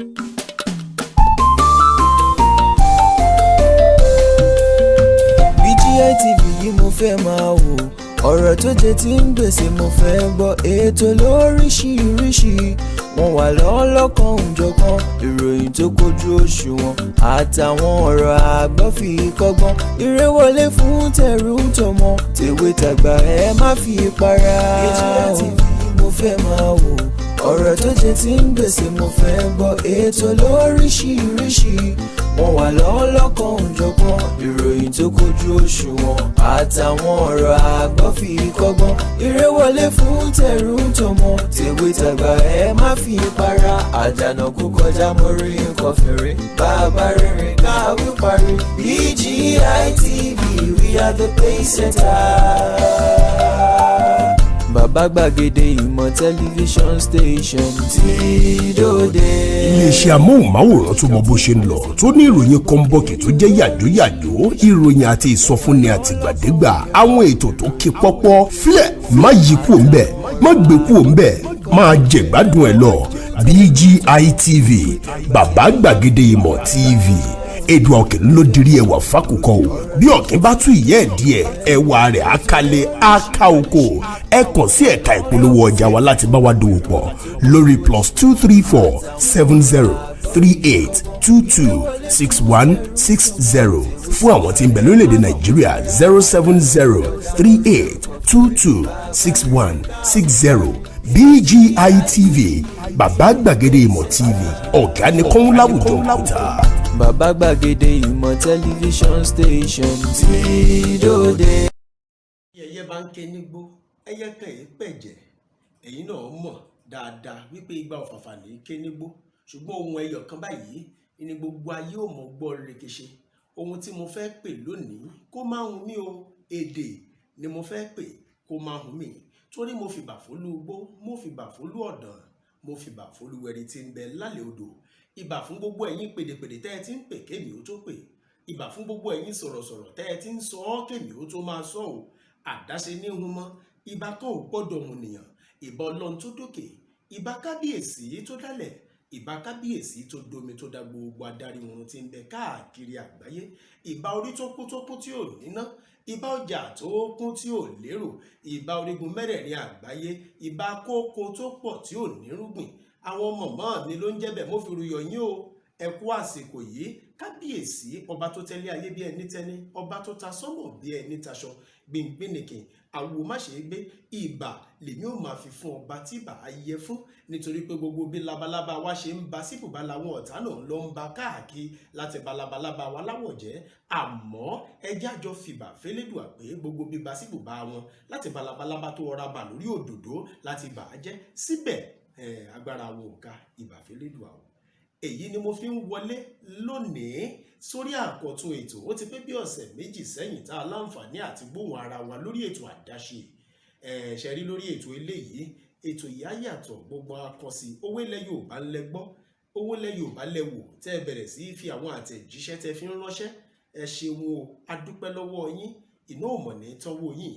BGI TV yìí mo fẹ́ máa wò, ọ̀rọ̀ tó jẹ ti ń gbèsè mo fẹ́ gbọ́, ètò lóríṣiríṣi wọ́n wà lọ́lọ́kan òjọ̀kan, ìròyìn tó kojú òṣùwọ̀n àtàwọn ọ̀rọ̀ àgbọ́ fi kọ́gbọ́n, eré wọlé fún tẹrú tọmọ tèwe tàgbà ẹ má fi para. BGI TV mo fẹ́ máa wò, ọ̀rọ̀ tó jẹ ti ń gbèsè mo fẹ́ gbọ́, ètò lóríṣiríṣi wọ́n wà lọ́lọ́kan òjọ̀kan, ìròyìn tó kojú òṣùwọ̀n àtàwọn ọ̀rọ̀ àgbọ́ fi kọ́gbọ́n, eré wọlé fún tẹrú tọmọ tèwe tàgbà ẹ má fi para. Àjànàkú kọjá mórí nǹkan fèrè, bàbá rere káwí parí. BGI TV, we are the pace setters. Bàbá gbàgede ìmọ̀ tẹlifíṣọ̀n station tí dòde. Iléeṣẹ́ amóhùnmáwòrán tó mọ bó ṣe ń lọ, tó ní ìròyìn kọ́ńbọ̀kì tó jẹ́ yàjóyàjó, ìròyìn àti ìsọfúnni àtìgbàdégbà, àwọn ètò tó ké pọ́pọ́ flẹ̀ má yí kúò ń bẹ̀, má gbé kúò ń bẹ̀, máa jẹ̀gbádùn ẹ̀ lọ. BGI TV, bàbá gbàgede ìmọ̀ TV. Èdùà Òkè ló dirí ẹwà fákùkọ o, bí ọ̀kín bá tú ìyẹ́ ẹ̀ díẹ̀ ẹwà rẹ̀ á kalẹ̀ á ká oko. Ẹ kàn sí ẹ̀ka ìpolówó ọjà wa láti bá wa dòwò pọ̀ lórí +234 70 38 22 6160 fún àwọn tí ń bẹ lórílẹ̀‐èdè Nàìjíríà 070 38 22 6160. BGI TV, bàbá gbàgede ìmọ̀ TV, ọ̀gá ni kọ́ń láwùjọ òkúta. Bàbá gbàgede ìmọ̀ tẹlifíṣọ̀n station tí dòde. Ẹyẹ bá ń ké nígbó, ẹyẹ kan èé pẹ̀jẹ̀. Ẹ̀yin náà mọ̀ dáadáa wípé igba ọ̀fàfà ní ké nígbó, ṣùgbọ́n ohun ẹyọ kan báyìí ni gbogbo ayé ò mọ̀ gbọ́ rekese. Ohun tí mo fẹ́ pè lónìí kó má hun mí o, èdè ni mo fẹ́ pè kó má hun mí, torí mo fìbà fólú igbó, mo fìbà fólú ọ̀dàn, mo fìbà fólú wẹ̀rì tí ń bẹ lálẹ́ odò. Ìbà fún gbogbo ẹ̀yin pèdèpèdè tẹ́ ẹ ti ń pè kémi ó tó pè, ìbà fún gbogbo ẹ̀yin sọ̀rọ̀sọ̀rọ̀ tẹ́ ẹ ti ń sọ ọ́ kémi ó tó máa sọ ọ́. Àdáṣe ní hun mọ́, ìbà kan ò gbọ́dọ̀ mú nìyàn, ìbà Ọlọ́run tó dókè, ìbà kábíyèsí tó dálẹ̀, ìbà kábíyèsí tó domi tó dá gbogbo adarí oorun tí ń bẹ káàkiri àgbáyé, ìbà orí tó kún tí ò níná, ìbà ọjà tó kún tí ò lérò, ìbà orígun mẹ́rẹ̀ẹ̀rin àgbáyé, ìbà kókó tó pọ̀ tí ò nírúgbìn. Àwọn mọ̀mọ́ mi ló ń jẹ́ bẹ́ẹ̀, mo fi ruyọ̀ yín o. Ẹ kú àsìkò yìí, kábíyèsí ọba tó tẹ̀lé ayé bí ẹni tẹ́ni, ọba tó ta sọ́mọ̀ bí ẹni taṣọ, gbìngbìnìkìn àwo má ṣe gbé. Ìbà lèmi ò máa fi fún ọba tí ìbà á yẹ fún, nítorí pé gbogbo bí labalábá wa ṣe ń ba síbùbá làwọn ọ̀tá náà ló ń ba káàkiri láti ba labalábá wa láwọ̀ jẹ́. Àmọ́ ẹjẹ́ àjọ fìbà fẹ́lẹ́dùà pé gbogbo bíba síbùbá wọn láti ba labalábá tó ọra bà lórí òdòdó láti bà á jẹ́, síbẹ̀ agbára wo ká ìbà fẹ́lẹ́dùà o. Èyí ni mo fi ń wọlé lónìí sórí àkọ́tún ètò. Ó ti pé bí ọ̀sẹ̀ méjì sẹ́yìn tá a láǹfààní àti gbóhùn ara wa lórí ètò àdáṣe. Ṣẹ̀rí lórí ètò eléyìí, ètò yìí á yàtọ̀, gbogbo akọ̀sí owó ilẹ̀ Yorùbá ńlẹ̀ gbọ́, owó ilẹ̀ Yorùbá lẹ̀ wò, tẹ́ ẹ bẹ̀rẹ̀ sí fi àwọn àtẹ̀jíṣẹ́ tẹ́ fi ń ránṣẹ́. Ẹ ṣeun o, a dúpẹ́ lọ́wọ́ yín, iná ò mọ̀ ní tọ́wọ́ yín.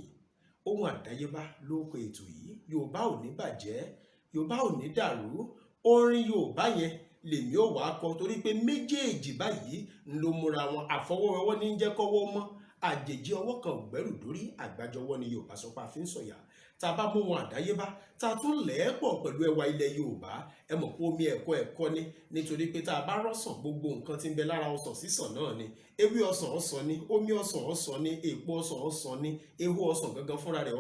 Ohun àdáyébá ló kọ ètò yìí, Yorùbá ò ní bàjẹ́, Yorùbá ò ní dàrú. Orin Yorùbá yẹn lèmi ò wá kọ, torí pé méjèèjì báyìí ń lo múra wọn. Àfọwọ́wọ́wọ́ ní jẹ́ kọ́wọ́ mọ́, àjèjì ọwọ́ kan ò gbẹ́rù dórí, àgbájọwọ́ ni Yorùbá sọ pé a fi ń sọ̀yà. Tá a bá mú wọn àdáyébá, tá a tún lẹ́ẹ̀pọ̀ pẹ̀lú ẹwà ilẹ̀ Yorùbá, ẹ mọ̀ pé omi ẹ̀kọ́ ni, nítorí pé tá a bá rọ́sàn, gbogbo nǹkan tí ń bẹ lára ọsàn sísàn náà ni. Ewé ọsàn ọsàn ni, omi ọsàn ọsàn ni, èpo ọsàn ọsàn ni, ehó ọsàn gangan fúnra rẹ̀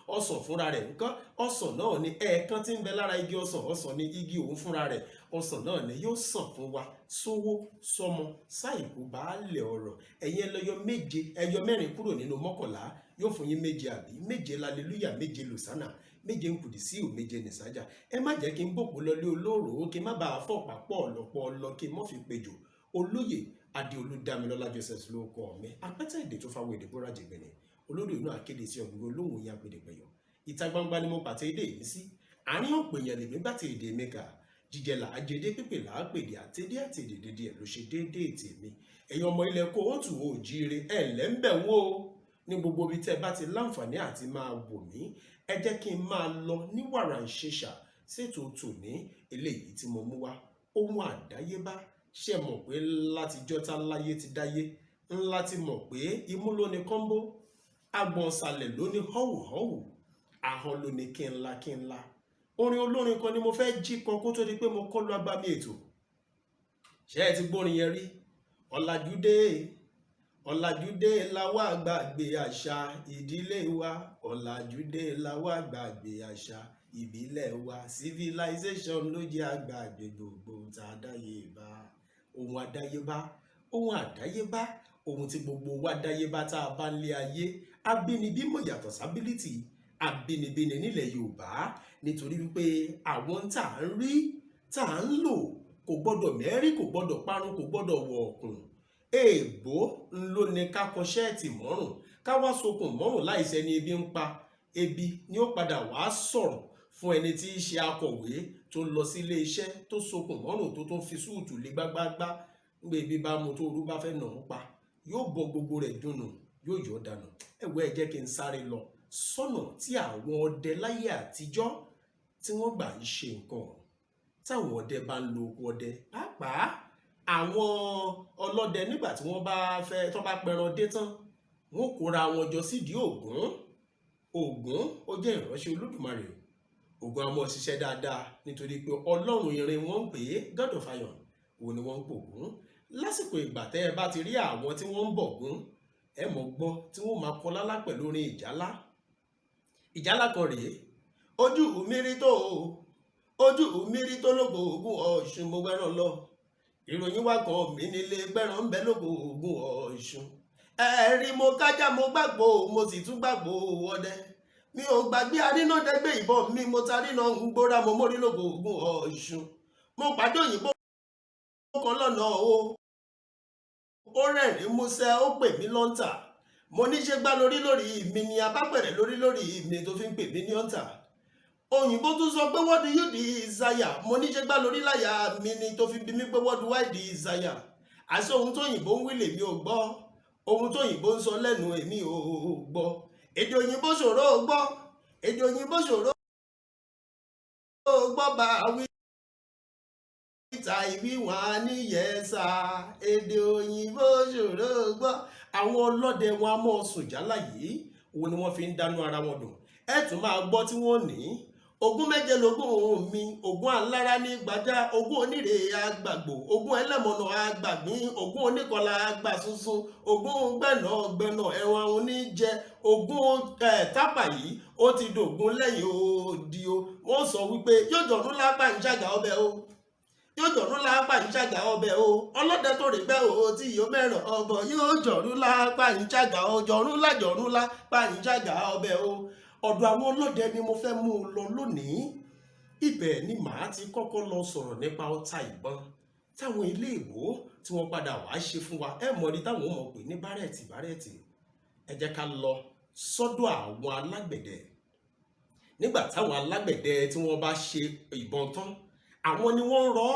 ọsàn fúnra rẹ̀ nǹkan ọsàn náà ni. Ẹ̀ẹ̀kan tí ń bẹ lára igi ọsàn ni, igi òun fúnra rẹ̀ ọsàn náà ni. Yóò sàn fún wa sówó sọmọ sáìkú baálẹ̀ ọ̀rọ̀. Ẹ̀yin ẹlẹ́yọ méje, ẹyọ mẹ́rin kúrò nínú mọ́kànlá, yóò fún yín méje àbí méje lálẹ́lúyà, méje lùsánà, méje ń kùdì sí ò, méje nìsájà. Ẹ má jẹ́ kí n bòpò lọlé olóró, kí n má bàa fọ̀pá pọ̀ lọ́pọ̀ kí n mọ́ fi pejò. Olóyè Adéolú Dámilọ́lá Joseph ló kọ mi, apẹ́tẹ́ èdè tó fáwọn èdè bóra jẹ̀gbẹ̀nẹ̀, olódò inú akéde sí ọ̀gbìn olóhùn ìyá pèdèpẹ̀yọ̀. Ìta gbangba ni mo pàtẹ èdè yìí sí, àárín ọ̀pọ̀ èèyàn lèmi bá ti èdè mi kà. Jíjẹ là á jẹdé, pípè là á pèdè, àtẹdé àti èdè dédé ẹ̀ ló ṣe déédéé tèmi. Ẹ̀yin ọmọ ilẹ̀ kóòtù òjíire ẹ̀ lẹ́ńbẹ̀ wó ní gbogbo ibi tẹ́ bá ti láǹfààní àti máa wò mí. Ẹ jẹ́ kí n máa lọ ní wàrà ìṣẹ̀ṣà ṣètò tòní eléyìí tí mo mú wá. ohun àdáyébá. Ṣé mọ̀ pé látijọ́ tá láyé ti dáyé ńlá ti mọ̀ pé imú ló ní kọ́ńbó, agbọ̀nsalẹ̀ ló ní họ́wùhọ́wù, ahọ́n ló ní kí n la. Orin olórin kan ni mo fẹ́ jí kan kó tó di pé mo kọ́ lọ agbami ètò. Ṣé ẹ ti gbórin yẹn rí? Ọ̀làjúdé la wá gbàgbé àṣà ìdílé wa, ọ̀làjúdé la wá gbàgbé àṣà ìbílẹ̀ wa, civilization ló jẹ́ àgbàgbé gbogbo tá a dáyébá. Ohun àdáyébá, ohun àdáyébá, ohun tí gbogbo wa dáyébá tá a bá ń lé ayé. Abínibí mọ̀ yàtọ̀ sábílítì, abínibí ni nílẹ̀ Yorùbá, nítorí wípé àwọn tá à ń rí, tá à ń lò kò gbọ́dọ̀ mẹ́rí, kò gbọ́dọ̀ parun, kò gbọ́dọ̀ wọ̀ ọ̀kùn. Èèbó ló ní ká kọ ṣẹ́ẹ̀tì mọ́rùn, ká wá sokùn mọ́rùn láìsẹ́ni ebi ń pa. Ebi ni ó padà wá sọ̀rọ̀ fún ẹni tí í ṣe akọ̀wé tó lọ sí ilé iṣẹ́ tó sokùn mọ́rùn tó tún fi súùtù lé gbágbágbá. Nígbà ebi bá mu tó orú bá fẹ́ nà án pa, yóò bọ gbogbo rẹ̀ dùnù, yóò yọ dànù. Ẹ̀wọ́ ẹ jẹ́ kí n sáré lọ sọ́nà tí àwọn ọdẹ láyé àtijọ́ tí wọ́n gbà ń ṣe nǹkan. Táwọn ọdẹ bá ń lo oko ọdẹ, pàápàá àwọn ọlọ́dẹ nígbà tí wọ́n bá fẹ́ tó bá pẹran dé tán, wọ́n kóra wọn jọ sídìí Ògún. Ògún ó jẹ́ ìránṣẹ́ Olódùmarè. Ògún a mọ́ ṣiṣẹ́ dáadáa nítorí pé ọlọ́run irin wọ́n ń pè é, God of Iron, òun ni wọ́n ń pè Ògún. Lásìkò ìgbà tẹ́ ẹ bá ti rí àwọn tí wọ́n ń bọ̀ Ògún, ẹ mọ̀ gbọ́ tí wọ́n máa kọ lálá pẹ̀lú orin ìjálá. Ìjálá kan rèé: ojú mírí tó lógo Ògún Ọ̀ṣun, mo gbẹ́ràn lọ. Ìròyìn wá kan mí nílé gbẹ́ràn ń bẹ lógo Ògún Ọ̀ṣun. Ẹ̀rí mo kájá mo gbàgbó, mo sì tún gbàgbó ọdẹ. Mi ò gbàgbé arínàdẹ́gbẹ́ ìbọn mi, mo taríná ń gbóra, mo mórí lógo Ògún Ọ̀ṣun. Mo pàdé òyìnbó kan lọ́nà o, ó rẹ́rìn músẹ́, ó pè mí lọ́ńtà. Mo ní ṣe gbá lórí mi ni abápẹ̀rẹ̀ lórí mi tó fi ń pè mí ní ọ̀ǹtà. Òyìnbó tún sọ pé what do you desire? Mo ní ṣe gbá lórí láyà mi ni tó fi bí mi pé what do I desire? Àṣé ohun tó òyìnbó ń wí lèmi ò gbọ́, ohun tó òyìnbó ń sọ lẹ́nu èmi ò gbọ́. Èdè òyìnbó ṣòro gbọ́, èdè òyìnbó ṣòro gbọ́ bá wí ìta ìwíwọ̀n níyẹ̀ẹ́sà. Èdè òyìnbó ṣòro gbọ́. Àwọn ọlọ́dẹ wọn a mọ́ sùn jálá yìí, òun ni wọ́n fi ń dánú ara wọn dùn. Ẹ tún máa gbọ́ tí wọ́n ní ogún méje lógún mi, ogún alára ní gbajá, ogún onírè àgbàgbò, ogún ẹlẹ́mọ̀nà àgbàgbín, ogún oníkọlà àgbàsunsun, ogún gbẹ̀nà ẹ̀wọ̀n àwọn oníjẹ, ogún tápà yìí ó ti dògún lẹ́yìn odi o. Wọ́n sọ wípé yóò jọ̀rún lápá ìṣàgà ọbẹ̀ o, yóò jọ̀rún lápá ìṣàgà ọbẹ̀ o. Ọlọ́dẹ tó rí gbẹ́ o tí yóò mẹ́ràn ọbọ̀, yóò jọ̀rún lápá ìṣàgà o, jọ̀rún lápá ìṣàgà ọbẹ̀ o. Ọ̀dọ̀ àwọn ọlọ́dẹ ni mo fẹ́ mú un lọ lónìí. Ibẹ̀ ni màá ti kọ́kọ́ lọ sọ̀rọ̀ nípa ọta ìbọn táwọn ilé ìbò tí wọ́n padà wá ṣe fún wa. Ẹ mọ̀ ní táwọn mọ̀ pé ní bárẹ̀tì. Ẹ jẹ́ ká lọ sọ́dọ̀ àwọn alágbẹ̀dẹ. Nígbà táwọn alágbẹ̀dẹ tí wọ́n bá ṣe ìbọn tán, àwọn ni wọ́n rọ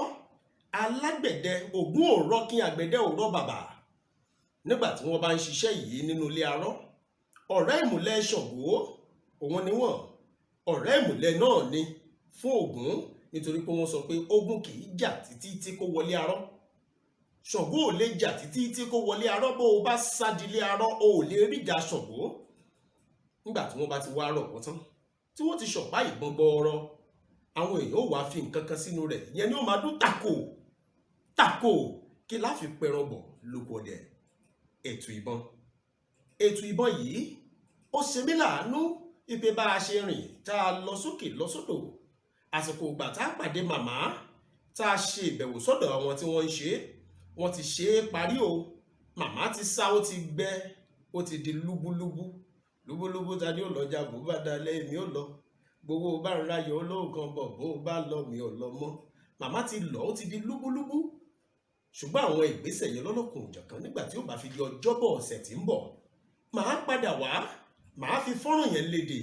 alágbẹ̀dẹ. Ògún ò rọ kí àgbẹ̀dẹ ò rọ bàbà. Nígbà tí wọ́n bá ń ṣiṣẹ́ yìí nínú ilé arọ́, ọ̀rẹ́ ìmùlẹ̀ Ṣàngó òun ni wọ́n, ọ̀rẹ́ ìmùlẹ̀ náà ni fún Ògún, nítorí pé wọ́n sọ pé ogun kì í jà títí tí kò wọlé arọ́. Ṣàngó ò lè jà títí tí kò wọlé arọ́. Bó o bá sádìlé arọ́, o ò lè ríjà Ṣàngó. Nígbà tí wọ́n bá ti wá rọ̀ wọ́n tán, tí wọ́n ti ṣọ̀pá ìbọn gbọọrọ, àwọn èèyàn ò wá fi nǹkan kan sínú rẹ̀, ìyẹn ni ó máa dún tàkò kí la fi pẹran bọ̀ lóko ọdẹ. Ètò ìbọn yìí ó ṣe mí láàánú wípé bá a ṣe rìn tá a lọ sókè lọ sódò, àsìkò ìgbà tá a pàdé màmá tá a ṣe ìbẹ̀wò sọ́dọ̀ àwọn tí wọ́n ń ṣe, wọ́n ti ṣe é parí o. Màmá ti sá, ó ti gbẹ, ó ti di lúbúlúbú. Ta ni ó lọ́jà bó bá dalẹ̀ èmi ò lọ, gbowó bá ń ráyọ olóòkan bọ̀ bó bá lọ mi ò lọ mọ́. Màmá ti lọ, ó ti di lúbúlúbú. Ṣùgbọ́n àwọn ìgbésẹ̀ yẹn lọ́lọ́kùn òjọ̀kan nígbà tí ó bá fi di ọjọ́bọ̀ ọ̀sẹ̀ tí ń bọ̀, màá padà wá, màá fi fọ́nrán yẹn léde.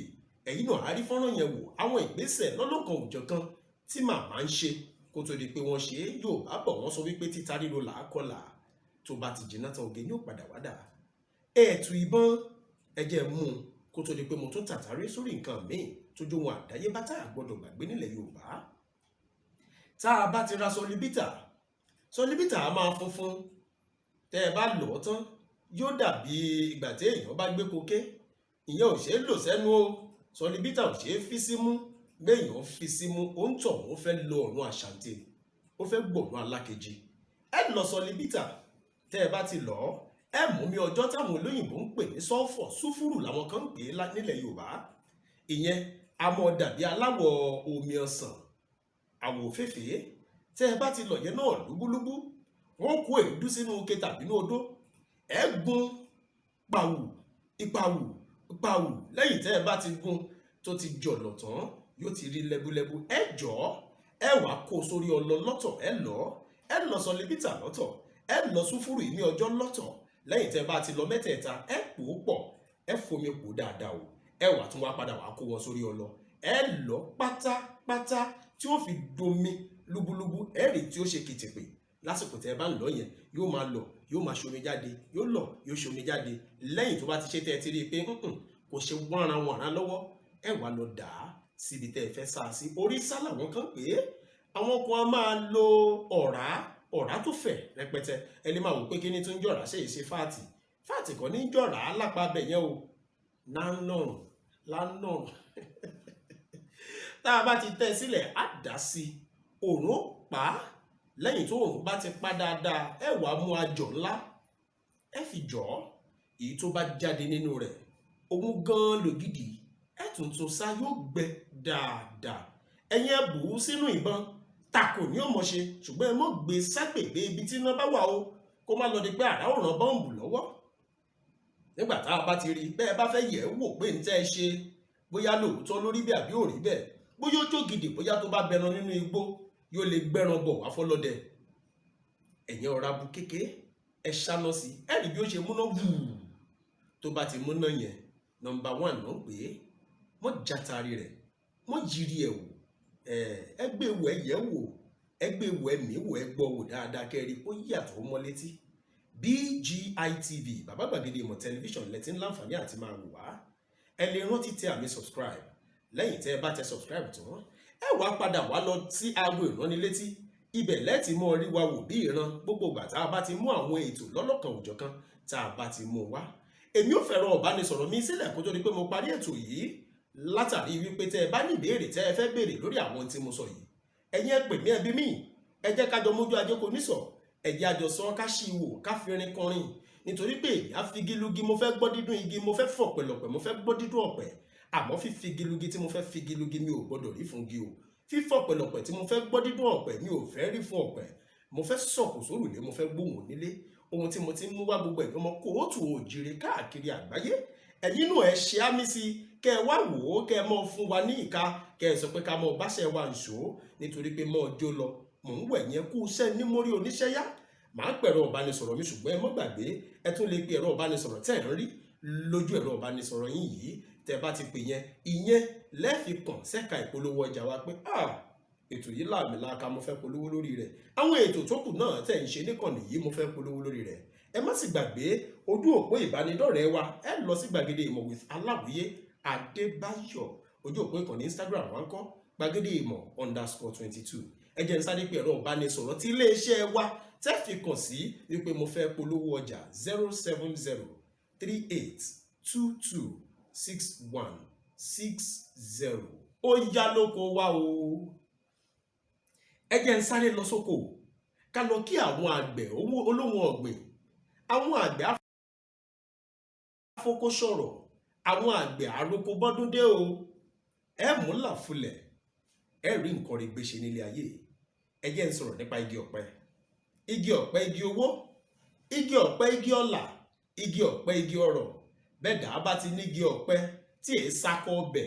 Ẹ̀yin náà á rí fọ́nrán yẹn wò, àwọn ìgbésẹ̀ lọ́lọ́kan òjọ̀kan tí màmá ń ṣe kó tó di pé wọ́n ṣe é. Yorùbá bọ̀ wọ́n sọ wípé títa ríro là á kọlà, tó bá ti jìnnà tán oge ní ó padà wá dà. Ètò ìbọn ẹ jẹ́ mú un kó tó di pé mo tún tàtàrí sórí nǹkan míì tó jó wọn àdáyébá tá a gbọ́dọ̀ gbàgbé nílẹ̀ Yorùbá. tá a bá ti ra Solibita a máa funfun, tẹ́ ẹ bá lọ̀ ọ́ tán yóò dàbí ìgbà tí èèyàn bá gbé koké. Ìyẹn ò ṣeé lò sẹ́nu o, Solibita ò ṣeé fi símú, béèyàn fi símú ó ń tọ̀ ó fẹ́ lọ ọ̀run àṣàntì, ó fẹ́ gbọ̀run alákejì. Ẹ lọ Solibita, tẹ́ ẹ bá ti lọ̀ ọ́, ẹ mú mi ọjọ́ táwọn olóyìnbó ń pè ní sọ́fọ̀, súfúrù làwọn kan ń pè é nílẹ̀ Yorùbá. Ìyẹn a mọ̀ dàbí aláwọ̀ omi ọsàn, àwọ̀ òféèfé. Tẹ́ ẹ bá ti lọ̀ yẹn náà lúbúlúbú, wọ́n kó èédú sínú ike tàbí ní odó, ẹ gún pàwù ìpàwù ìpàwù. Lẹ́yìn tẹ́ ẹ bá ti gún tó ti jọ̀lọ̀ tán, yóò ti rí lẹ́búlẹ́bú. Ẹ jọ̀ọ́, ẹ wàá kó sórí ọlọ lọ́tọ̀, ẹ lọ Solibita lọ́tọ̀, ẹ lọ súfúrù ní ọjọ́ lọ́tọ̀. Lẹ́yìn tẹ́ bá ti lọ mẹ́tẹ̀ẹ̀ta, ẹ pò ó pọ̀, ẹ fomi pò dáadáa o. Ẹ wá tún wá padà wá kó wọn sórí ọlọ, ẹ lọ pátápátá tí ó fi domi lúbúlúbú. Ẹ rí tí ó ṣe kìtìpì. Lásìkò tẹ́ bá ń lọ yẹn, yóò máa lọ, yóò máa ṣomi jáde, yóò lọ, yóò ṣomi jáde. Lẹ́yìn tó bá ti ṣe tẹ́ ẹ ti rí i pé kò ṣe wọ́nranwọ̀nra lọ́wọ́, ẹ wá lọ dà á síbi tẹ́ ẹ fẹ́ sá sí. Orí sálà wọn kan pé àwọn kan á máa lo ọ̀rá tó fẹ̀ rẹpẹtẹ. Ẹ lè máa wò pé kí ni tó ń jọ̀rá, ṣe ìṣe fáàtì kan ní jọ̀rá lápá bẹ̀ yẹn o. lánàá tá a bá ti tẹ́ sílẹ̀ á dà sí òòrùn pa á. Lẹ́yìn tó òòrùn bá ti pa dáadáa, ẹ wàá mú ajọ̀ ńlá, ẹ fi jọ̀ ọ́. Èyí tó bá jáde nínú rẹ̀, òun gan lògidì, ẹ tuntun sá yóò gbẹ dáadáa. Ẹ̀yin ẹ bù ú sínú ìbọn, takò ní ọmọ ṣe, ṣùgbọ́n ẹ mọ́ gbé ságbègbè ibi tí iná bá wà o, kó má lọ di pé àrá ò ràn bọ́ǹbù lọ́wọ́. Nígbà tá a bá ti rí, bẹ́ẹ̀ bá fẹ́ yẹ̀ wò pé ní tẹ́ ẹ ṣe bóyá lóòótọ́ lórí bí àbí ò rí bẹ́ẹ̀, bóyá ó jó gidi, bóyá tó bá bẹran nínú igbó yóò lè gbẹ́ran bọ̀ wá fọlọ́dẹ. Ẹ̀yin ọ̀rá bu kékeré, ẹ ṣáná sí, ẹ rí bí ó ṣe múná wùú. Tó bá ti múná yẹn, nọmba 1 náà pé wọ́n játari rẹ̀, wọ́n yiri ẹ̀ wò, ẹ gbé wò, ẹ yẹ̀ wò, ẹ gbé wò, ẹ mí wò, ẹ gbọ́ wò dáadáa kẹ́rí ó yàtọ̀ mọ́ létí. BGI TV, Bàbá Gbàgede Ìmọ̀ Tẹlifíṣọ̀n lẹ́tí láǹfààní àti máa wò wá. Ẹ lè rántí tẹ àmì subscribe. Lẹ́yìn tẹ́ ẹ bá tẹ subscribe tán, ẹ wá padà wá lọ sí aago ìránnilétí. Ibẹ̀ lẹ́tì mọ́ rí wa wò bí ìran gbogbo ìgbà tá a bá ti mú àwọn ètò lọ́lọ́kan òjọ̀kan tá a bá ti mú wá. Èmi ò fẹ́ràn ìbánisọ̀rọ̀ mi sílẹ̀ kó tó di pé mo parí ètò yìí, látàrí wípé tẹ́ ẹ bá ní ìbéèrè tẹ́ ẹ fẹ́ béèrè lórí àwọn tí mo sọ yìí. Ẹ̀yin ẹ pè mí, ẹ bí mi, ẹ jẹ́ ká jọ mójú ajé kò ní sọ, ẹ jẹ́ àjọ sọ ká ṣí wò ká fi rin kọrin. Nítorí pé èmi á figilugi, mo fẹ́ gbọ́ dídùn igi, mo fẹ́ fọ̀ pẹ̀lọ̀pẹ̀, mo fẹ́ gbọ́ dídùn ọ̀pẹ. Àmọ́ fífigilugi tí mo fẹ́ figilugi mi ò gbọ́dọ̀ rí fún igi o. Fífọ̀ pẹ̀lọ̀pẹ̀ tí mo fẹ́ gbọ́ dídùn ọ̀pẹ mi ò fẹ́ rí fún ọ̀pẹ. Mo fẹ́ sọ̀kò sórùlé, mo fẹ́ gbóhùn nílé. Ohun tí mo ti mú wá gbogbo ẹ̀yọ́ ọmọ kóòtù òjìrè káàkiri àgbáyé. Ẹ̀yin náà ẹ ṣe àmì sí, kẹ́ ẹ wá wò ó, kẹ́ ẹ mọ́ fún wa ní ìka, kẹ́ ẹ sọ pé ká mọ́ báṣẹ́ wa ń ṣó. Nítorí pé mọ́ ọjọ́ lọ, mò ń wẹ̀ yẹn kú iṣẹ́ ní mórí oníṣẹ́ yá. Màá pẹ̀rọ ìbánisọ̀rọ̀ mi, ṣùgbọ́n ẹ mọ́ gbàgbé, ẹ tún lè pe ẹ̀rọ ìbánisọ̀rọ̀ tẹ́ ẹ̀ ń rí lójú ẹ̀rọ ìbánisọ̀rọ̀ yín yìí. Tẹ́ bá ti pè yẹn, ìyẹn lẹ́ẹ̀fi kàn sẹ́ka ìpolówó ọjà wa pé ètò yìí làmìlaka mo fẹ́ polówó lórí rẹ̀. Àwọn ètò tó kù náà tẹ̀ ń ṣe níkànnì yìí mo fẹ́ polówó lórí rẹ̀. Ẹ má sì gbàgbé ojú òpó ìbánidọ́rẹ̀ẹ́ wa, ẹ lọ sí Gbàgede Ìmọ̀ with Aláwìyé Adébáyọ̀. Ojú òpó ìkànnì Instagram wa ń kọ́ Gbàgede Ìmọ̀ _22. Ẹ jẹ́ n sáré pé ẹ̀rọ ìbánisọ̀rọ̀ tí iléeṣẹ́ wa tẹ́ fi kàn sí wípé mo fẹ́ polówó ọjà 07038226160. Ó yá lóko wá o. Ẹ jẹ́ n sáré lọ sóko ká lọ kí àwọn àgbẹ̀ olóhùn ọ̀gbìn, àwọn àgbẹ̀ afoko sọ̀rọ̀, àwọn àgbẹ̀ àroko bọ́dún dé o. Ẹ mú làfulẹ̀, ẹ rí nǹkan rí gbé ṣe nílé ayé. Ẹ jẹ́ n sọ̀rọ̀ nípa igi ọ̀pẹ. Igi ọ̀pẹ, igi owó, igi ọ̀pẹ, igi ọlà, igi ọ̀pẹ, igi ọrọ̀. Bẹ́ẹ̀ dà bá ti ní igi ọ̀pẹ tí èé sakọ ọbẹ̀,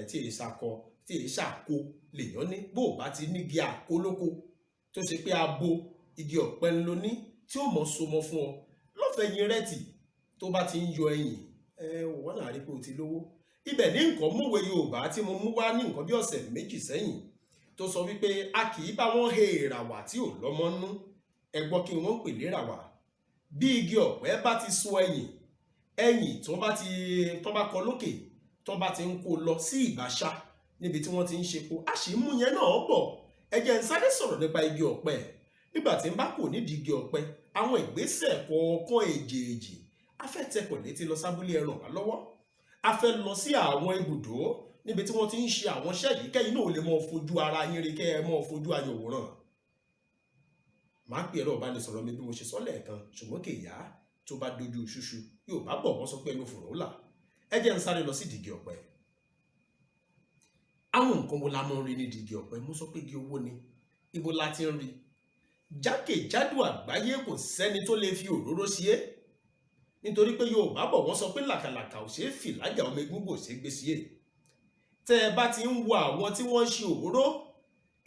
tí èé sakọ, tí èé ṣàkó lèyàn ní. Bó bá ti ní igi àkólókó tó ṣe pé abo igi ọ̀pẹ ń lo ní tí ó mọ̀ so mọ́ fún ọ lọ́fẹ̀ẹ́yìn rẹ́tì tó bá ti ń yọ ẹ̀yìn, wọ́n náà rí pé o ti lówó. Ibẹ̀ ní nǹkan múwe Yorùbá tí mo mú wá ní nǹkan bí ọ̀sẹ̀ méjì sẹ́yìn tó sọ wípé a kì í bá wọn he ìràwà tí ò lọ́mọ nú. Ẹ gbọ́ kí wọ́n pè léràwà. Bí igi ọ̀pẹ bá ti so ẹ̀yìn tó bá kọ lókè tó bá ti ń kó lọ sí ìbáṣá níbi tí wọ́n ti ń ṣepo, a sì mú yẹn náà bọ̀. Ẹ ẹ jẹ́ n sáré sọ̀rọ̀ nípa igi ọ̀pẹ. Nígbà tí n bá kò nídìí igi ọ̀pẹ, àwọn ìgbésẹ̀ kọ̀ọ̀kan èjèèjì a fẹ́ tẹkọ̀ létí lọ sábúlé ẹ ràn wá lọ́wọ́. A fẹ́ lọ sí àwọn ibùdó níbi tí wọ́n ti ń ṣe àwọn iṣẹ́ yìí kẹ́yìn náà lè mọ fojú ara yín rí kẹ́ ẹ mọ fojú ayọ̀wòrán. Màá pè ẹ̀rọ ìbánisọ̀rọ̀ mi bí mo ṣe sọ lẹ́ẹ̀kan, ṣùgbọ́n kì í yá tó bá dojú ṣúṣú. Yorùbá bọ̀ wọ́n sọ pé ẹnu fòrò là. Ẹ jẹ́ n sáré lọ sí igi ọ̀pẹ. Àwọn nǹkan wo la mọ̀ ń rí ní igi ọ̀pẹ? Mo sọ pé igi owó ni. Ibo la ti ń rí? Jákèjádò àgbáyé kò sẹ́ni tó lè fi òróró sí é. Nítorí pé Yorùbá bọ̀ wọ́n sọ pé làkàlàkà ò ṣeé fì lájà ọmọ egúngò ṣe gbé sí é. Tẹ́ ẹ bá ti ń wo àwọn tí wọ́n ń ṣe òróró,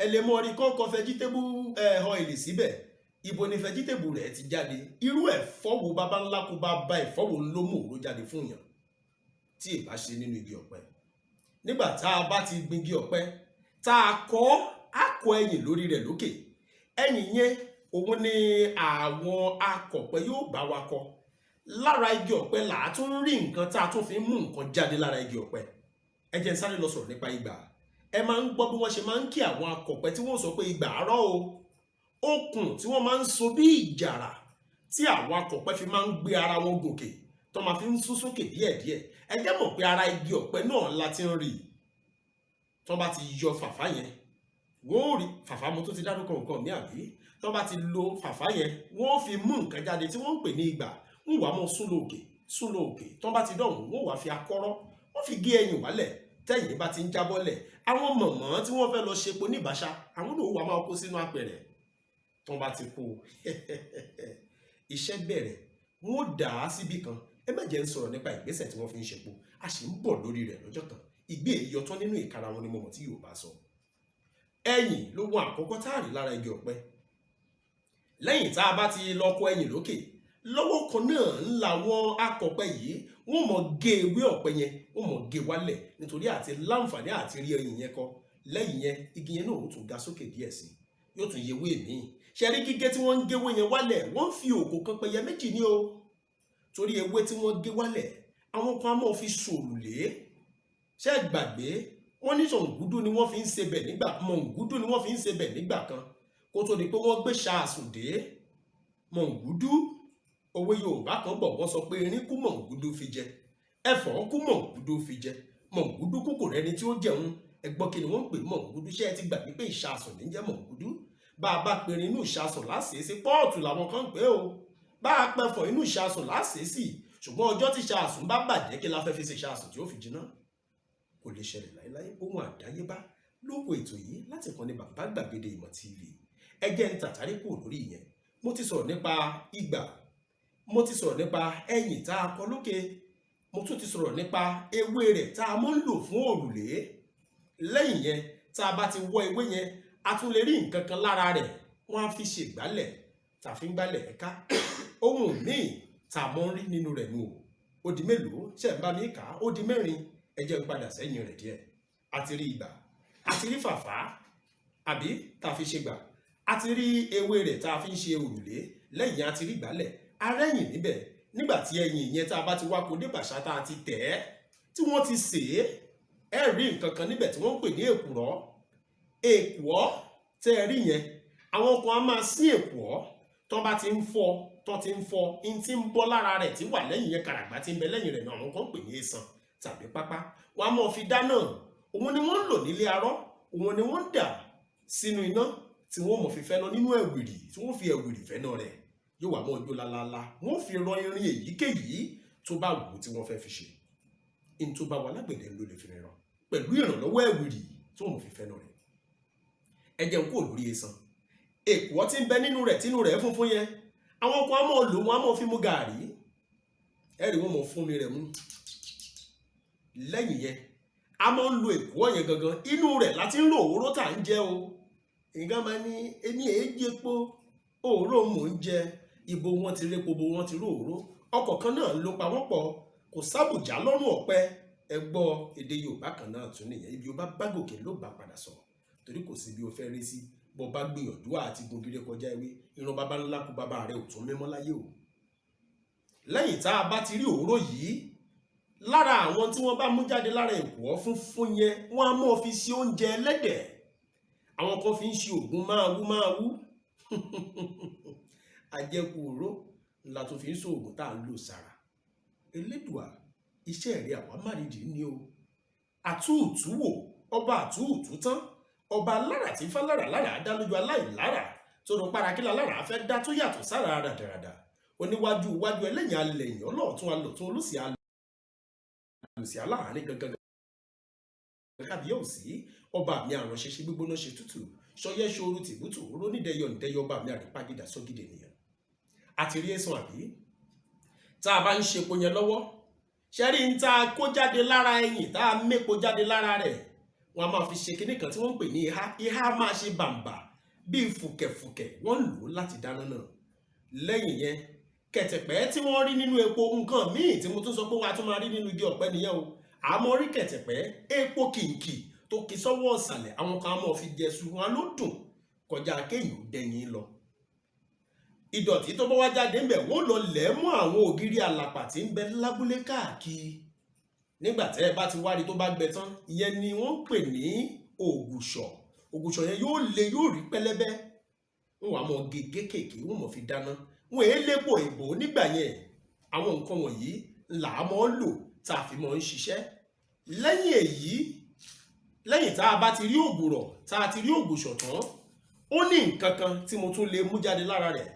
ẹ lè mọ rí kọ́kọ́ vegetable oil síbẹ̀. Ibo ni vegetable rẹ̀ ti jáde? Irú ẹ̀fọ́ wo baba ńlá kó bá bá ẹ̀fọ́ wo ló mú òróró jáde fún yàn tí ì bá ṣe nínú igi ọ̀pẹ. Nígbà tá a bá ti gbin igi ọ̀pẹ, tá a kọ́ ẹ̀yìn lórí rẹ̀ lókè. Ẹ̀yìn yẹn òun ni àwọn akọ̀pẹ yóò bá wa kọ́. Lára igi ọ̀pẹ là á tún rí nǹkan tá a tún fi ń mú nǹkan jáde lára igi ọ̀pẹ. Ẹ jẹ́ n sáré lọ sọ̀rọ̀ nípa ìgbà. Ẹ máa ń gbọ́ bí wọ́n ṣe máa ń kí àwọn akọ̀pẹ tí wọ́n sọ pé ìgbà àárọ̀ o. Okùn tí wọ́n máa ń so bí ìjàrà tí àwọn akọ̀pẹ fi máa ń gbé ara wọn gòkè tó máa fi ń sún sókè díẹ̀díẹ̀. Ẹ jẹ́ mọ̀ pé ara igi ọ̀pẹ náà la ti ń rí. Tó bá ti yọ fàfá yẹn, wọ́n ò rí fàfá mo tó ti dárúkọ nǹkan mi àbí? Tó bá ti lo fàfá yẹn, wọ́n fi mú nǹkan jáde tí wọ́n ń pè ní ìgbà. Ń wà mọ́ sún lóòkè. Tó bá ti dọ̀hùn, wọ́n wà fi akọ́rọ́, wọ́n fi gé ẹ̀yìn wálẹ̀. Tẹ́yìn bá ti ń jábọ́lẹ̀, àwọn mọ̀mọ́ tí wọ́n fẹ́ lọ ṣepo ní ìbáṣà, àwọn náà wà máa kó sínú apẹ̀rẹ̀. Tó bá ti kó iṣẹ́ bẹ̀rẹ̀, wọ́n dà á síbì kan. Ẹ má jẹ́ ń sọ̀rọ̀ nípa ìgbésẹ̀ tí wọ́n fi ń ṣepo. A sì ń bọ̀ lórí rẹ̀ lọ́jọ́ kan. Ìgbé ìyọtọ́ nínú ìkara wọn ni mo mọ̀ tí Yorùbá sọ. Ẹ̀yìn ló wọ́n àkọ́kọ́ tá a rí lára igi ọ̀pẹ. Lẹ́yìn tá a bá ti lọ kó ẹ̀yìn lókè, lọ́wọ́ kan náà ńlá wọn akọ̀pẹ yìí wọ́n mọ̀ gé ewé ọ̀pẹ yẹn, wọ́n mọ̀ gé wálẹ̀ nítorí àti láǹfààní àti rí ẹ̀yìn yẹn kọ́. Lẹ́yìn yẹn igi yẹn náà ó tún ga sókè díẹ̀ sí, yóò tún yẹ ewé míì. Ṣé rí gígé tí wọ́n ń gé ewé yẹn wálẹ̀, wọ́n ń fi òkò kan pẹyẹ méjì ní o. Torí ewé tí wọ́n gé wálẹ̀, àwọn kan á mọ̀ fi sòrùlé. Ṣé gbàgbé wọ́n ní ṣọ̀ǹgúdú ni wọ́n fi ń sebẹ̀ nígbà mọ̀ǹgúdú ni wọ́n fi ń sebẹ̀ nígbà kan kó tó di pé wọ́n gbé ṣaàsùn dé. Mọ̀ǹgúdú, òwe Yorùbá kan bọ̀ wọ́n sọ pé erin kú mọ̀ǹgúdú fi jẹ, ẹ̀fọ́ kú mọ̀ǹgúdú fi jẹ, mọ̀ǹgúdú kú kò rẹ́ni tí ó jẹun. Ẹ gbọ́ kí ni wọ́n ń pè mọ̀ǹgúdú? Ṣé ẹ ti gbàgbé pé ìṣàsùn ní jẹ́ mọ̀ǹgúdú? Bá a bá pèrè inú ìṣàsùn láṣẹ sí pọ́ọ̀tù làwọn kan ń pè o. Bá a pẹ̀fọ́ inú ìṣàsùn láṣẹ sí, ṣùgbọ́n ọjọ́ tí ìṣàsùn bá bàjẹ́ kí la fẹ́ fi ṣe ìṣàsùn tí ó fi jiná? Kò lè ṣẹlẹ̀ láéláé. Ohun àdáyébá lóko ètò yìí láti kàn ní Bàbá Gbàgede Ìmọ̀ TV. Ẹ jẹ́ ń tàtàrí kúrò lórí ìyẹn. Mo ti sọ̀rọ̀ nípa ìgbà, mo ti sọ̀rọ̀ nípa ẹ̀yìn tá a kọ lókè, mo tún ti sọ̀rọ̀ nípa ewé rẹ̀ tá a mọ́ ń lò fún òrùlé. Lẹ́yìn yẹn tá a bá ti wọ́ ewé yẹn, a tún lè rí nǹkan kan lára rẹ̀, wọ́n á fi ṣe ìgbálẹ̀ tá a fi ń gbálẹ̀ ẹ̀ka. Ohun míì tá a mọ́ ń rí nínú rẹ̀ nù o. Ó di mélòó? Ṣé ń bá mi kà á? Ó di mẹ́rin. Ẹ jẹ́ ń padà sẹ́yìn rẹ̀ díẹ̀. A ti rí ìgbà, a ti rí fàfá àbí tá a fi ṣe gbà, a ti rí ewé rẹ̀ tá a fi ń ṣe òrùlé. Lẹ́yìn a ti rí ìgbálẹ̀, arẹ́yìn níbẹ̀. Nígbà tí ẹ̀yìn yẹn tá a bá ti wá kó dé bàṣà tá a ti tẹ̀ ẹ́, tí wọ́n ti sè é, ẹ rí nǹkan kan níbẹ̀ tí wọ́n ń pè ní èkùrọ́. Èkùọ́ tẹ́ ẹ rí yẹn, àwọn kan á máa sí èkùọ́ tó bá ti ń fọ́, in tí ń bọ́ lára rẹ̀ tí wà lẹ́yìn yẹn kàràgbá tí ń bẹ lẹ́yìn rẹ̀ náà àwọn kan ń pè ní èsàn tàbí pápá. Wọ́n á mọ̀ fi dáná. Òun ni wọ́n ń lò nílé arọ́, òun ni wọ́n ń dà sínú iná tí wọ́n mọ̀ fi fẹ́ná nínú ẹ̀wìrì, tí wọ́n fi ẹ̀wìrì fẹ́ná rẹ̀. Yóò wà mọ́ ojú lálálá. Wọ́n fi rọ irin èyíkéyìí tó bá wù tí wọ́n fẹ́ fi ṣe. In tó bá wà lágbẹ̀dẹ ló lè fi rán pẹ̀lú ìrànlọ́wọ́ ẹ̀wìrì tí wọ́n mọ̀ fi fẹ́ná rẹ̀. Ẹ jẹ́ n kó lórí èsàn. Èkùọ́ tí ń bẹ nínú rẹ̀ tínú rẹ̀ funfun yẹn, àwọn kan á mọ̀ lò wọ́n á mọ̀ fi mú gààrí. Ẹ rí wọ́n mọ̀ fún mi rẹ̀ mú. Lẹ́yìn yẹn a máa ń lo èkùọ́ yẹn gangan, inú rẹ̀ láti ń lo òróró tá à ń jẹ o. Ìgbà máa ní èmi èéjì epo, òróró mò ń jẹ. Ibo wọn ti répo, bo wọn ti ró òróró. Ọkọ̀ kan náà ló pa wọ́n pọ̀, kò sábùjá lọ́rùn ọ̀pẹ. Ẹ gbọ́ èdè Yorùbá kan náà tún nìyẹn. Ibi ó bá bá gòkè ló bá padà sọ, torí kò sí bí o fẹ́ rí sí. Bó bá gbìyànjú àti gògìrì kọjá ewé, ìran baba ńlá kú bàbá rẹ̀ ò tún mímọ́ láyé o. Lẹ́yìn tá a bá ti rí òróró yìí, lára àwọn tí wọ́n bá mú jáde lára èkùọ́ funfun yẹn, wọ́n á mọ̀ fi sí oúnjẹ ẹlẹ́dẹ̀. àwọn kan fi ń ṣe oògùn máa wú àjẹkù òró ńlá tó fi ń so oògùn tá à ń lò sára. Elédùà iṣẹ́ rẹ̀ àwa márìdì ni o. Àtúùtú wò ọba àtúùtú tán, ọba alára tí fálára lára dá lójú aláìlára, tó rọ pára kí lálára fẹ́ dá tó yàtọ̀ sára ràdàràdà. Oníwájú iwájú ẹlẹ́yìn alẹ̀yìn ọlọ́ọ̀tún alọ̀tún olùsì aláàárín gangan kábíyèsí ọba mi àrùn ṣeṣe gbígbóná ṣe tútù ṣọyẹ́ ṣooru tìbútù orónídẹyọ ǹdẹyọ ọba mi àrípàgídà sọ́gídé ènìyàn. Àti rí ẹ̀sùn àbí tá a bá ń ṣepo yẹn lọ́wọ́ ṣẹ́rí ń tá a kó jáde lára ẹyìn tá a mépo jáde lára rẹ̀ wọ́n a máa fi ṣe kinní kan tí wọ́n ń pè ní ihá máa ṣe bàǹbà bíi fùkẹ̀fùkẹ̀ wọ́n lò ó láti dáná náà. Lẹ́yìn yẹn kẹ̀tẹ̀pẹ́ tí wọ́n rí nínú epo nǹkan míì tí mo tún sọ pé wọ́n á tún máa rí nínú igi ọ̀pẹ nìyẹn o. Àmọ́ rí kẹ̀tẹ̀pẹ́ epo kìnkì tó kì sọ́wọ́ ọ̀sàlẹ̀ àwọn kan á mọ̀ fi jẹ̀sù wọn ló dùn kọjá kéèyàn dẹ̀yìn lọ. Ìdọ̀tí tó bá wá jáde ńbẹ̀ wọ́n lọ lẹ̀ mọ́ àwọn ògiri àlàpà tí ń bẹ lábúlé káàkiri. Nígbà tẹ́ ẹ bá ti wárí tó bá gbẹ tán ìyẹn ni wọ́n ń pè ní ògùṣọ̀. Ògùṣọ̀ yẹn yóò le yóò rí pẹlẹbẹ wọn wà mọ́ gé kéékèèké wọn mọ̀ fi dáná. Wọn èé lépo ìbò nígbà yẹn. Àwọn nǹkan wọ̀nyí là á mọ́ lò tá a fi mọ́ ń ṣiṣẹ́. Lẹ́yìn èyí lẹ́yìn tá a bá ti rí ògùrọ̀ tá a ti rí ògùṣọ̀ tán ó ní nǹkan kan tí mo tún lè mú jáde lára rẹ̀.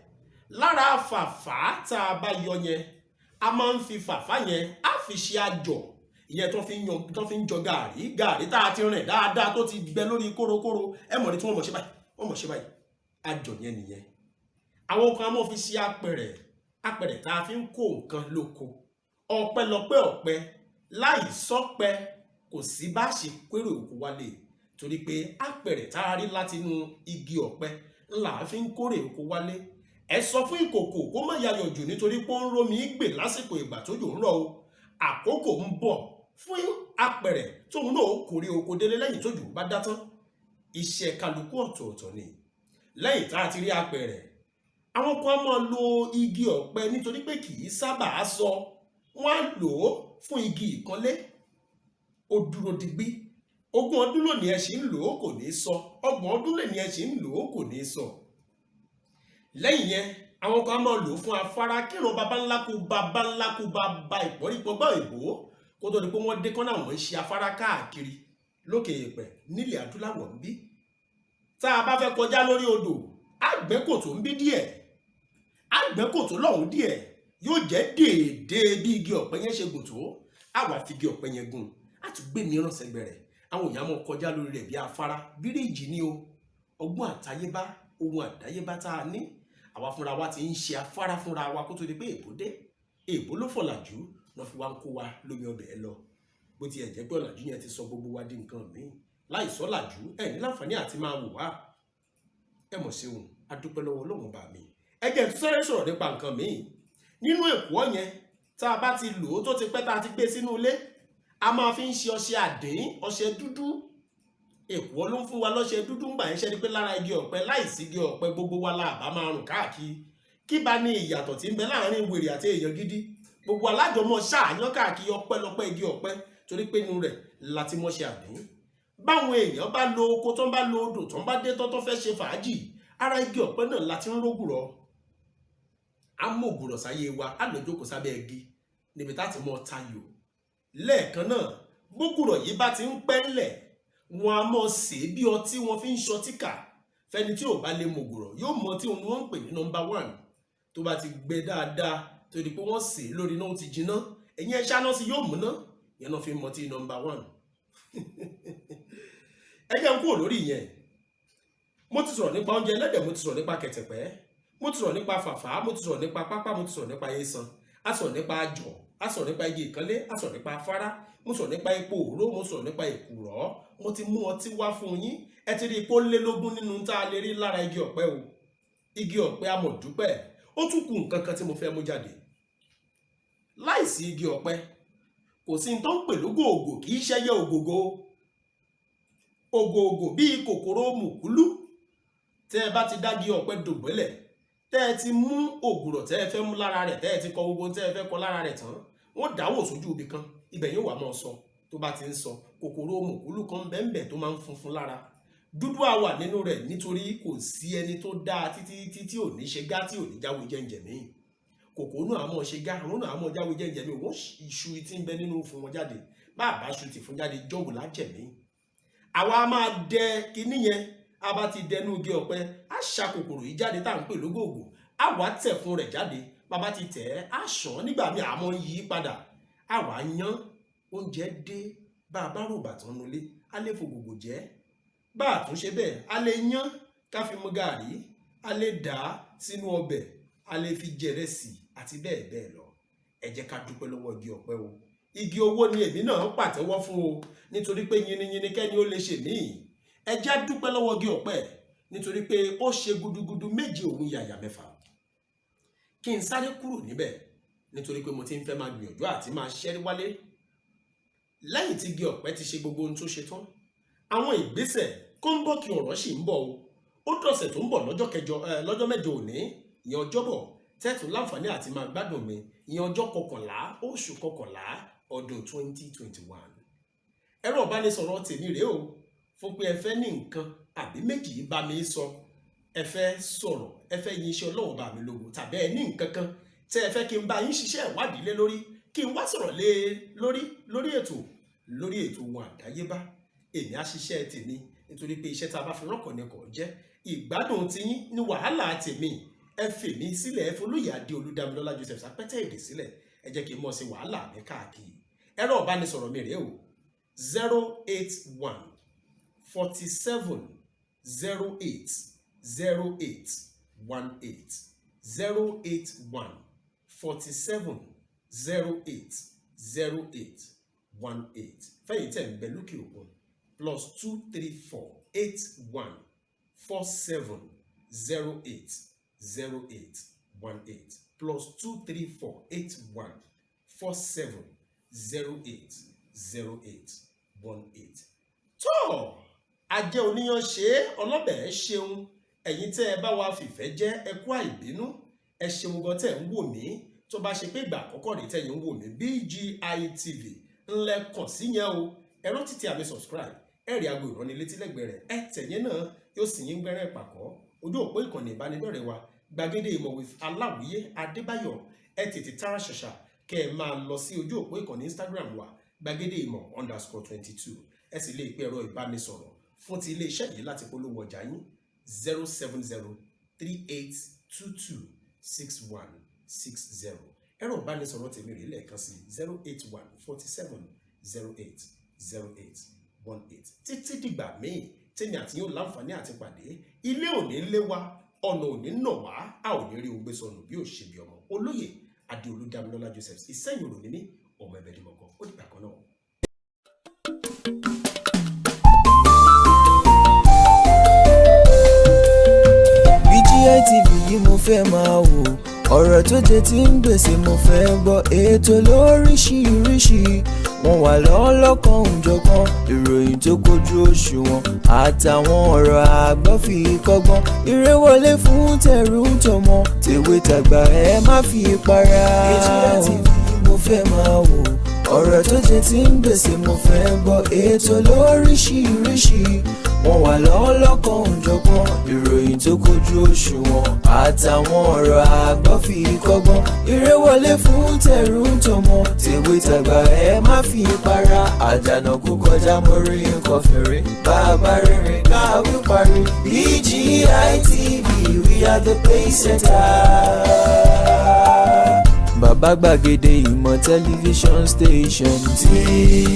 Lára fàfà tá a bá yọ yẹn a máa ń fi fàfà yẹn á fi ṣe àjọ̀ ìyẹn tó fi ń jọ gàrí tá a ti rìn dáadáa tó ti gbẹ lórí kórókóró ẹ mọ̀ ní tí wọ́n mọ̀ ṣe báyìí àjọ̀ yẹn nìyẹn. Àwọn kan á mọ̀ fi ṣe apẹ̀rẹ̀ tá a fi ń kó nǹkan lóko. Ọpẹ́lọpẹ́ ọ̀pẹ láì sọ́pẹ kò sí bá ṣe kéré òkú wálé torí pé apẹ̀rẹ̀ tá a rí láti inú igi ọ̀pẹ ńlá fi ń kórè òkú wálé. Ẹ sọ fún ìkòkò kó má yayọ̀ jù nítorí pé ó ń rómi gbè lásìkò ìgbà tójò ń rọ̀ o. Àkókò ń bọ̀ fún apẹ̀rẹ̀ tóun náà ó kórè oko délé lẹ́yìn tójò bá dá tán. Iṣẹ́ kálukú ọ̀tọ̀ọ̀tọ̀ ni. Lẹ́yìn tá a ti rí apẹ̀rẹ̀ àwọn kan máa lo igi ọ̀pẹ nítorí pé kì í sábà sọ. Wọ́n á lò ó fún igi ìkọ́lé. Ó dúró digbí. 20 ọdún lónìí ẹ ṣì ń lò ó kò ní sọ. 30 ọdún lónìí ẹ ṣì ń lò ó kò ní sọ. Lẹ́yìn yẹn àwọn kan máa lò ó fún afárá kíran baba ńlá kú baba ìpọ́nrípọ́gbà ìbò kó tó di pé wọ́n dé kán náà wọ́n ń ṣe afárá káàkiri lókè èèpẹ̀ nílẹ̀ adúláwọ̀ ń bí. Tá a bá fẹ́ kọjá lórí odò àgbẹ́kòtò ń bí díẹ̀ àgbẹ́kòtò lọ́hùn díẹ̀ yóò jẹ́ déédéé bí igi ọ̀pẹ yẹn ṣe gùn tó àwa fi igi ọ̀pẹ yẹn gùn àti gbé mìíràn sẹ́gbẹ̀ rẹ̀ àwọn èèyàn mọ̀ kọjá lórí rẹ̀ bí afárá bíríìjì ni o. Ọgbọ́n àtayébá ohun àdáyébá tá a ní àwa fúnra wa ti ń ṣe afárá fúnra wa kó tó di pé èbó dé. Èbó ló fọ̀làjú lọ́ fi wá ń kó wa lómi ọbẹ̀ ẹ lọ. Bó tiẹ̀ jẹ́ pé ọ̀làjú yẹn ti sọ gbogbo wa di nǹkan míì láì sọ́làjú ẹ̀ ní láǹfààní àti máa wò wá. Ẹ mọ̀ sí òun adúpẹ́ lọ́wọ́ Ọlọ́run bá mi. Ẹ jẹ́ tó sẹ́rẹ́ sọ̀rọ̀ nípa nǹkan míì. Nínú èkó yẹn tá a bá ti lò ó tó ti pẹ́ tá a ti gbé sínú ilé a máa fi ń ṣe ọṣẹ àdín ọṣẹ dúdú. Èkó ló ń fún wa lọ́ṣẹ dúdú ń gbà yẹn ṣẹ́ ni pé lára igi ọ̀pẹ láìsí igi ọ̀pẹ gbogbo wa la àbá máa rùn káàkiri. Kí bá ní ìyàtọ̀ tí ń bẹ láàrin wèrè àti èèyàn gidi. Gbogbo alájọmọ ṣáàyàn káàkiri ọpẹ́lọpẹ́ igi ọ̀pẹ torí pé inú rẹ̀ láti mọ́ṣẹ àdín. Báwọn èèyàn bá lo oko tán bá lo odò tán bá dé tán fẹ́ ṣe fàájì ara igi ọ̀pẹ náà láti ń rógùrọ̀. A mú ògùrọ̀ sáyé wa a lọ jókòó sábẹ́ igi níbi tá ti mọ tayò. Lẹ́ẹ̀kan náà bógùrọ̀ yìí bá ti ń pẹ́ ńlẹ̀ wọn a mọ̀ sè é bí ọtí wọn fi ń ṣọtíkà. Fẹ́ni tí ò bá lè mọ̀gùrọ̀ yóò mọ tí wọ́n ń pè ní number 1 tó bá ti gbẹ dáadáa tó di pé wọ́n sè é lórí náà ó ti jiná ẹ̀yìn ẹ̀ ṣáná sí yóò múná yẹn náà fi mọ tí number 1. Ẹ jẹ́ n kúrò lórí yẹn. Mo ti sọ̀rọ̀ nípa oúnjẹ ẹlẹ́dẹ̀ mo ti sọ̀rọ̀ nípa kẹ̀tẹ̀pẹ́ mo ti sọ̀rọ̀ nípa fàfà mo ti sọ̀rọ̀ nípa pápá mo ti sọ̀rọ̀ nípa eésan a sọ̀rọ̀ nípa àjọ̀ a sọ̀rọ̀ nípa igi ìkànlé a sọ̀rọ̀ nípa afárá mo sọ̀rọ̀ nípa epo òró mo sọ̀rọ̀ nípa èkùrọ́ mo ti mú ọtí wá fún yín ẹ ti rí ipò lélógún nínú tá a lè rí lára igi ọ̀pẹ o. Igi ọ̀pẹ amọ̀dúpẹ́ ó tún kù nǹkan kan tí mo fẹ́ mú jáde. Láìsí igi ọ̀pẹ kò sí tó ń pè lógòògò kì í ṣẹ́yẹ ògògò. Ògòògò bíi kòkòrò mùkúlú tẹ́ ẹ bá ti dági ọ̀pẹ dògbẹ́lẹ̀ tẹ́ ẹ ti mú ògùrọ̀ tẹ́ ẹ fẹ́ mú lára rẹ̀ tẹ́ ẹ ti kọ gbogbo tẹ́ ẹ fẹ́ kọ lára rẹ̀ tán wọ́n dáwò sójú ibì kan ibẹ̀ yóò wà máa sọ tó bá ti ń sọ kòkòrò mùkúlù kan bẹ́ẹ̀nbẹ́ẹ̀ tó máa ń funfun lára dúdú á wà nínú rẹ̀ nítorí kò sí ẹni tó dáa títí ò ní ṣe gá tí ò ní jáwé jẹ́ǹjẹ̀ míì kòkó náà àmọ́ ṣe gá àwọn náà àmọ́ jáwé jẹ́ǹjẹ̀ míì wọ́n iṣu tí ń bẹ nínú fún wọn jáde bá àbá ṣu ti fún jáde jọ́wò lájẹ̀mí àwa máa dẹ kinní yẹn a bá ti dẹnu igi ọ̀pẹ á ṣa kòkòrò yìí jáde tá à ń pè lógóògùn á wá tẹ̀ fún rẹ̀ jáde bàbá ti tẹ̀ ẹ́ á ṣàn nígbà míì àmọ́ yí padà á wá yán oúnjẹ dé bá a bá rò bàtàn nulẹ̀ á lè fògògò jẹ́ bá a tún ṣe bẹ́ẹ̀ a lè yán ká fi mu gàrí a lè dà á sínú ọbẹ̀ a lè fi jẹrẹsì àti bẹ́ẹ̀ bẹ́ẹ̀ lọ ẹ jẹ́ ká dúpẹ́ lọ́wọ́ igi ọ̀pẹ o igi owó ni èmi náà pàtẹ́wọ́ fún o nítorí pé yinyinyin kẹ́ni ó lè ṣe míì ẹ jẹ́ dúpẹ́ lọ́wọ́ igi ọ̀pẹ nítorí pé ó ṣe gudugudu méje òun yàyà mẹ́fà kí n sáré kúrò níbẹ̀ nítorí pé mo ti ń fẹ́ máa gbìyànjú àti máa ṣẹ́rí wálé lẹ́yìn tí igi ọ̀pẹ ti ṣe gbogbo ohun tó ṣe tán àwọn ìgbésẹ̀ kọ́ńbọ́ọ̀kì ọ̀rọ̀ sì ń bọ̀ o ó dọ̀sẹ̀ tó ń bọ̀ lọ́jọ́ mẹ́jọ òní ìyẹn ọjọ́bọ̀ tẹ́tù láǹfààní àti máa gbádùn mi ìyẹn ọjọ́ 11 oṣù 11 ọdún 2021 ẹ̀rọ ìbánisọ̀rọ̀ tèmi rèé o fún pé ẹ fẹ́ ní nǹkan àbí méjì bá mi sọ ẹ fẹ́ sọ̀rọ̀ ẹ fẹ́ yin iṣẹ́ Ọlọ́run bá mi lógo tàbí ẹ ní nǹkan kan tẹ́ ẹ fẹ́ kí n bá yín ṣiṣẹ́ ìwádìí lé lórí kí n wá sọ̀rọ̀ lé lórí ètò wọn àdáyébá èmi á ṣiṣẹ́ tèmi nítorí pé iṣẹ́ tá a bá fi rọ́kàn ní kò jẹ́ ìgbádùn tiyín ní wàhálà tèmi ẹ fèmí sílẹ̀ ẹ folóyè adé olúdámilọ́lá Joseph Sápẹ́tẹ̀ èdè sílẹ̀ ẹ jẹ́ kí n mọ̀ sí wàhálà mi káàkiri ẹ̀rọ ìbánisọ̀rọ̀ mi rèé o 081 47 08 08 18 081 47 08 08 18 fẹ́yìn tẹ̀ ń bẹ lókè òkun +234 81 47 08 08 18 +234 81 47 08 08 18. tó ajé oníyan ṣe ọlọ́bẹ̀ ṣeun ẹ̀yin tẹ́ ẹ bá wa fìfẹ́ jẹ́ ẹ kú àìbínú ẹ ṣeun gan tẹ́ ń wò mí tó bá ṣe pé ìgbà àkọ́kọ́ rèé tẹ́yìn ń wò mí BGI TV ńlẹ̀ kàn sí yẹn o ẹ rántí tí a mi subscribe ẹ rí aago ìránnilétí lẹ́gbẹ̀ẹ́ rẹ̀ ẹ tẹ̀yẹ́ náà yóò sì yín gbẹ́rẹ́ ìpàkọ́ ojú òpó ìkànnì ìbánidọ́rẹ̀ẹ́ wa gbàgede ìmọ̀ with aláwìyé adébáyọ̀ ẹ tètè tààrà ṣàṣà kẹ́ ẹ máa lọ sí ojú òpó ìkànnì Instagram wa gbàgede ìmọ̀ _22 ẹ sì lè pe ẹ̀rọ ìbánisọ̀rọ̀ fún ti iléeṣẹ́ yìí láti polówó ọjà yín 070 3822 6160 ẹ̀rọ ìbánisọ̀rọ̀ tèmi rèé lẹ́ẹ̀kan sí 081 47 08 08 18 títí dìgbà míì tèmi àti yóò láǹfààní àti pàdé ilé òní lé wa ọ̀nà òní nà wá a ò ní rí ohun gbé sọnù bí ò ṣe bí ọmọ olóyè adéolú dámilọ́lá Joseph ìsẹ́yìn òrò níní ọmọ ẹ̀bẹ̀ dìmọ̀gàn ó dìgbà kan náà. BGI TV yìí mo fẹ́ máa wò ọ̀rọ̀ tó jẹ tí ń gbèsè mo fẹ́ gbọ́ ètò lóríṣiríṣi wọ́n wà lọ́lọ́kan òjọ̀kan ìròyìn tó kojú òṣùwọ̀n àtàwọn ọ̀rọ̀ àgbọ́ fi kọ́gbọ́n eré wọlé fún tẹ̀rù tọmọ tèwe tàgbà ẹ má fi para. BGI TV mo fẹ́ máa wò ọ̀rọ̀ tó jẹ tí ń gbèsè mo fẹ́ gbọ́ ètò lóríṣiríṣi wọ́n wà lọ́lọ́kan òjọ̀kan ìròyìn tó kojú òṣùwọ̀n àtàwọn ọ̀rọ̀ àgbọ́ fi kọ́gbọ́n eré wọlé fún tẹ̀rù tọmọ tèwe tàgbà ẹ má fi para àdànà kó kọjá mórí nǹkan fèrè bàbá rere káwí parí BGI TV we are the pace setter. Bàbá gbàgede ìmọ̀ tẹlifíṣọ̀n station tí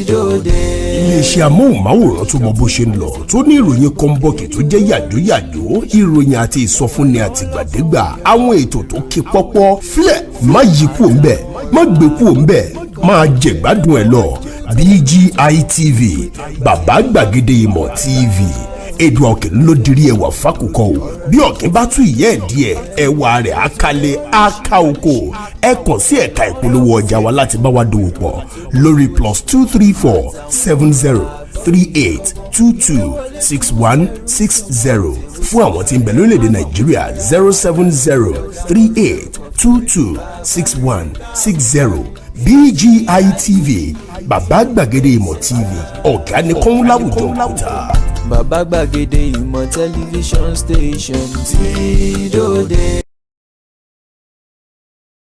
dòde. iléeṣẹ́ amóhùnmáwòrán tó mọ bó ṣe ń lọ tó ní ìròyìn kọ́ńbọ́ọ̀kì tó jẹ́ yàjóyàjó ìròyìn àti ìsọfúnni àtìgbàdégbà àwọn ètò tó ké pọ́pọ́ filẹ̀ má yí kúò ń bẹ̀ má gbé kúò ń bẹ̀ máa jẹ̀gbádùn ẹ̀ lọ BGI TV bàbá gbàgede ìmọ̀ TV èdùn ọ̀kẹ́ ló dirí ẹwà fákòkò o bí ọ̀kẹ́ bá tú ìyẹ́ ẹ̀ díẹ̀ ẹwà rẹ̀ àkàlẹ̀ àkà oko ẹ kàn sí ẹ̀ka ìpolówó ọjà wa láti bá wa dòwò pọ̀ lórí +234 70 38 22 6160 fún àwọn tí ń bẹ lórílẹ̀‐èdè Nàìjíríà 070 38 22 6160 BGI TV bàbá gbàgede ìmọ̀ TV ọ̀gá ni kọ́ńláwùjọ kùtà. bàbá gbàgede ìmọ̀ tẹlifíṣọ̀n station tí dòde.